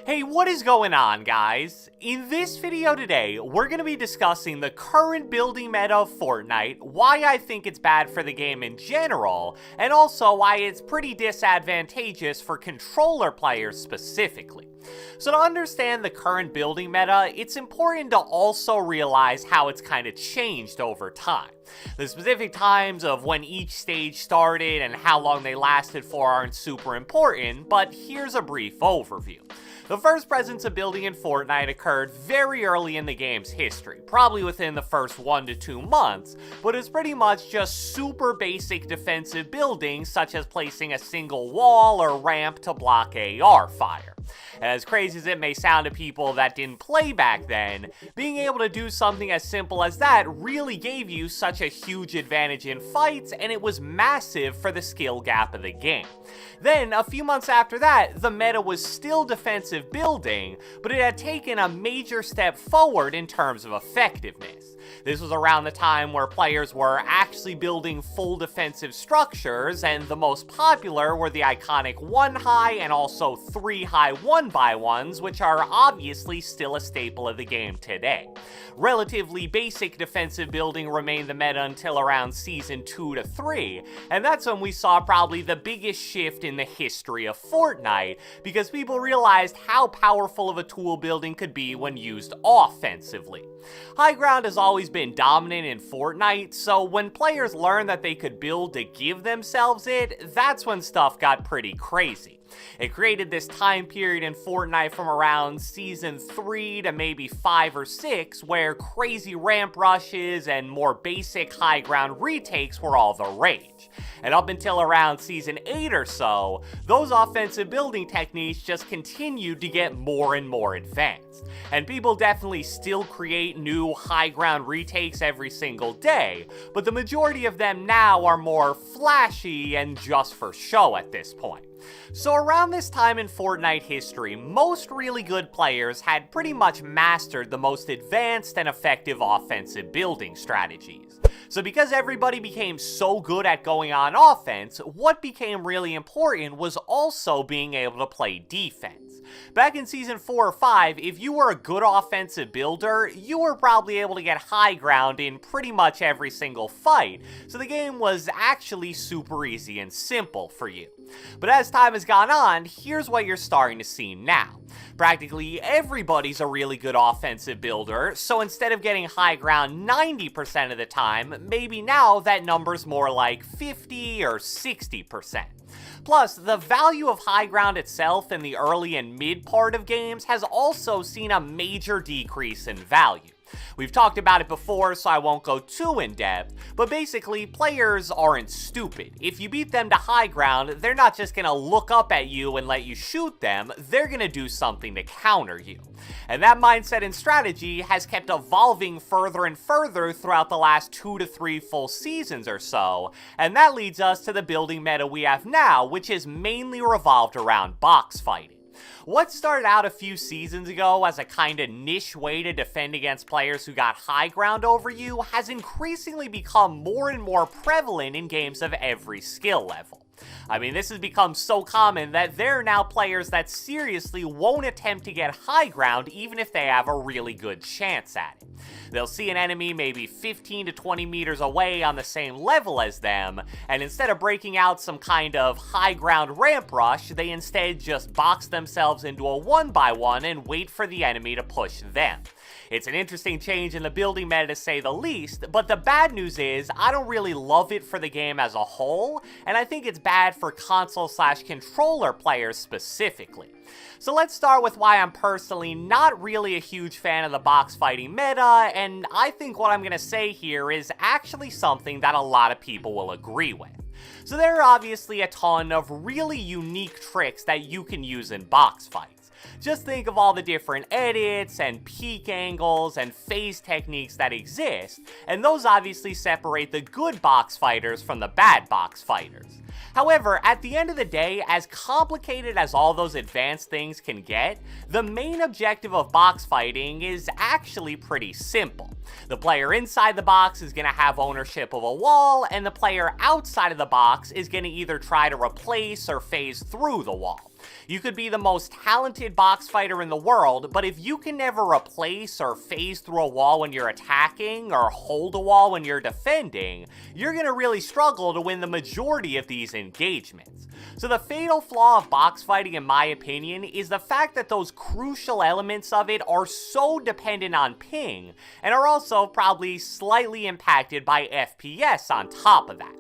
Hey, what is going on, guys? In this video today, we're going to be discussing the current building meta of Fortnite, why I think it's bad for the game in general, and also why it's pretty disadvantageous for controller players specifically. So to understand the current building meta, it's important to also realize how it's kind of changed over time. The specific times of when each stage started and how long they lasted for aren't super important, but here's a brief overview. The first presence of building in Fortnite occurred very early in the game's history, probably within the first 1 to 2 months, but it's pretty much just super basic defensive building such as placing a single wall or ramp to block AR fire. As crazy as it may sound to people that didn't play back then, being able to do something as simple as that really gave you such a huge advantage in fights, and it was massive for the skill gap of the game. Then, a few months after that, the meta was still defensive building, but it had taken a major step forward in terms of effectiveness. This was around the time where players were actually building full defensive structures, and the most popular were the iconic 1 high and also 3 high 1x1s, which are obviously still a staple of the game today. Relatively basic defensive building remained the meta until around Season 2 to 3, and that's when we saw probably the biggest shift in the history of Fortnite, because people realized how powerful of a tool building could be when used offensively. High ground has always been dominant in Fortnite, so when players learned that they could build to give themselves it, that's when stuff got pretty crazy. It created this time period in Fortnite from around Season 3 to maybe 5 or 6 where crazy ramp rushes and more basic high ground retakes were all the rage. And up until around Season 8 or so, those offensive building techniques just continued to get more and more advanced. And people definitely still create new high ground retakes every single day, but the majority of them now are more flashy and just for show at this point. So around this time in Fortnite history, most really good players had pretty much mastered the most advanced and effective offensive building strategies. So because everybody became so good at going on offense, what became really important was also being able to play defense. Back in Season 4 or 5, if you were a good offensive builder, you were probably able to get high ground in pretty much every single fight, so the game was actually super easy and simple for you. But as time has gone on, here's what you're starting to see now. Practically everybody's a really good offensive builder, so instead of getting high ground 90% of the time, maybe now that number's more like 50 or 60%. Plus, the value of high ground itself in the early and mid part of games has also seen a major decrease in value. We've talked about it before, so I won't go too in depth, but basically, players aren't stupid. If you beat them to high ground, they're not just gonna look up at you and let you shoot them, they're gonna do something to counter you. And that mindset and strategy has kept evolving further and further throughout the last 2 to 3 full seasons or so, and that leads us to the building meta we have now, which is mainly revolved around box fighting. What started out a few seasons ago as a kinda niche way to defend against players who got high ground over you has increasingly become more and more prevalent in games of every skill level. I mean, this has become so common that there are now players that seriously won't attempt to get high ground even if they have a really good chance at it. They'll see an enemy maybe 15 to 20 meters away on the same level as them, and instead of breaking out some kind of high ground ramp rush, they instead just box themselves into a 1x1 and wait for the enemy to push them. It's an interesting change in the building meta to say the least, but the bad news is I don't really love it for the game as a whole, and I think it's bad for console/controller players specifically. So let's start with why I'm personally not really a huge fan of the box fighting meta, and I think what I'm going to say here is actually something that a lot of people will agree with. So there are obviously a ton of really unique tricks that you can use in box fights. Just think of all the different edits and peek angles and phase techniques that exist, and those obviously separate the good box fighters from the bad box fighters. However, at the end of the day, as complicated as all those advanced things can get, the main objective of box fighting is actually pretty simple. The player inside the box is going to have ownership of a wall, and the player outside of the box is going to either try to replace or phase through the wall. You could be the most talented box fighter in the world, but if you can never replace or phase through a wall when you're attacking or hold a wall when you're defending, you're going to really struggle to win the majority of these engagements. So the fatal flaw of box fighting, in my opinion, is the fact that those crucial elements of it are so dependent on ping, and are also probably slightly impacted by FPS on top of that.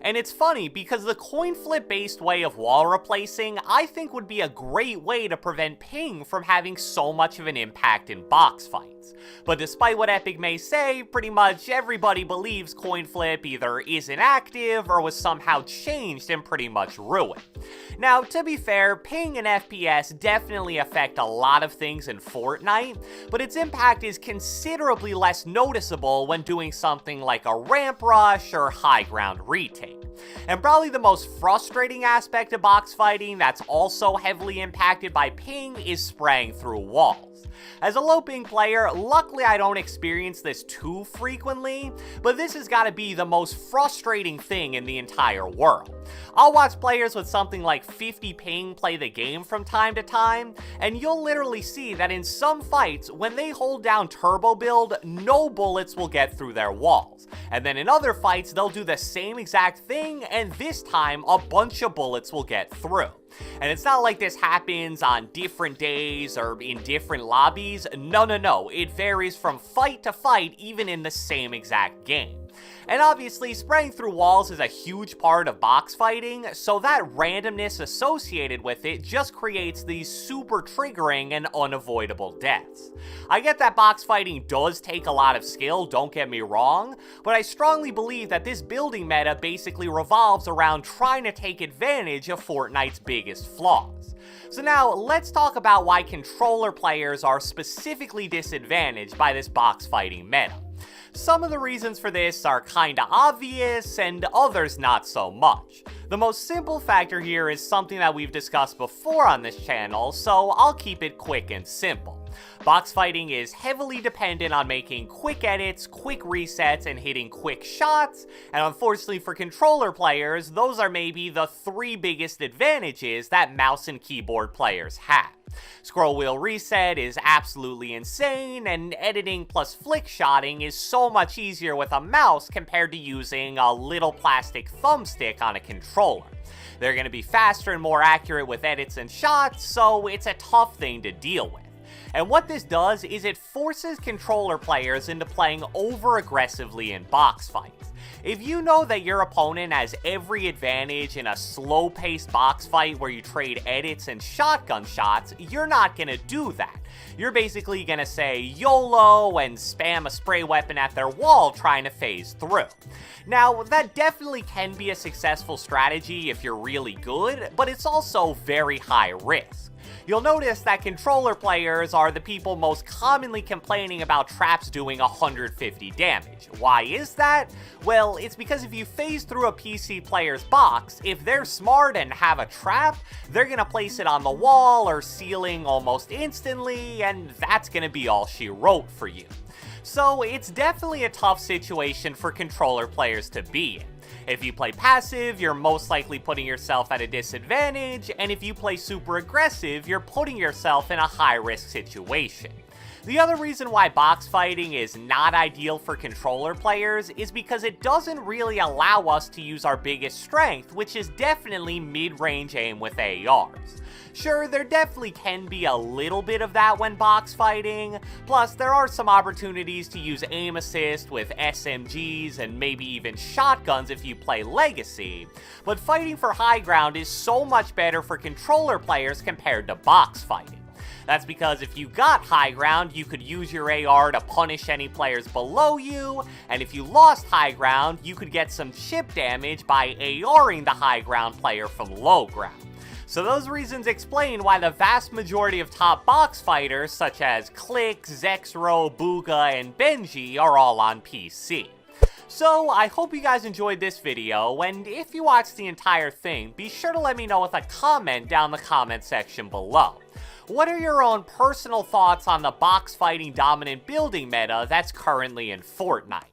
And it's funny because the coin flip based way of wall replacing I think would be a great way to prevent ping from having so much of an impact in box fights. But despite what Epic may say, pretty much everybody believes coin flip either isn't active or was somehow changed and pretty much ruined. Now, to be fair, ping and FPS definitely affect a lot of things in Fortnite, but its impact is considerably less noticeable when doing something like a ramp rush or high ground retake. And probably the most frustrating aspect of box fighting that's also heavily impacted by ping is spraying through walls. As a low ping player, luckily I don't experience this too frequently, but this has got to be the most frustrating thing in the entire world. I'll watch players with something like 50 ping play the game from time to time, and you'll literally see that in some fights, when they hold down turbo build, no bullets will get through their walls. And then in other fights, they'll do the same exact thing, and this time, a bunch of bullets will get through. And it's not like this happens on different days or in different lobbies. No. It varies from fight to fight, even in the same exact game. And obviously, spraying through walls is a huge part of box fighting, so that randomness associated with it just creates these super triggering and unavoidable deaths. I get that box fighting does take a lot of skill, don't get me wrong, but I strongly believe that this building meta basically revolves around trying to take advantage of Fortnite's biggest flaws. So now, let's talk about why controller players are specifically disadvantaged by this box fighting meta. Some of the reasons for this are kinda obvious, and others not so much. The most simple factor here is something that we've discussed before on this channel, so I'll keep it quick and simple. Box fighting is heavily dependent on making quick edits, quick resets, and hitting quick shots, and unfortunately for controller players, those are maybe the three biggest advantages that mouse and keyboard players have. Scroll wheel reset is absolutely insane, and editing plus flick shotting is so much easier with a mouse compared to using a little plastic thumbstick on a controller. They're going to be faster and more accurate with edits and shots, so it's a tough thing to deal with. And what this does is it forces controller players into playing over-aggressively in box fights. If you know that your opponent has every advantage in a slow-paced box fight where you trade edits and shotgun shots, you're not gonna do that. You're basically gonna say YOLO and spam a spray weapon at their wall trying to phase through. Now, that definitely can be a successful strategy if you're really good, but it's also very high risk. You'll notice that controller players are the people most commonly complaining about traps doing 150 damage. Why is that? Well, it's because if you phase through a PC player's box, if they're smart and have a trap, they're gonna place it on the wall or ceiling almost instantly, and that's gonna be all she wrote for you. So it's definitely a tough situation for controller players to be in. If you play passive, you're most likely putting yourself at a disadvantage, and if you play super aggressive, you're putting yourself in a high-risk situation. The other reason why box fighting is not ideal for controller players is because it doesn't really allow us to use our biggest strength, which is definitely mid-range aim with ARs. Sure, there definitely can be a little bit of that when box fighting, plus there are some opportunities to use aim assist with SMGs and maybe even shotguns if you play Legacy, but fighting for high ground is so much better for controller players compared to box fighting. That's because if you got high ground, you could use your AR to punish any players below you, and if you lost high ground, you could get some chip damage by ARing the high ground player from low ground. So those reasons explain why the vast majority of top box fighters, such as Click, Zexro, Booga, and Benji, are all on PC. So I hope you guys enjoyed this video, and if you watched the entire thing, be sure to let me know with a comment down the comment section below. What are your own personal thoughts on the box fighting dominant building meta that's currently in Fortnite?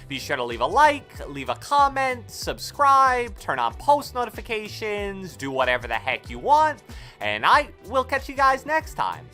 Be sure to leave a like, leave a comment, subscribe, turn on post notifications, do whatever the heck you want, and I will catch you guys next time.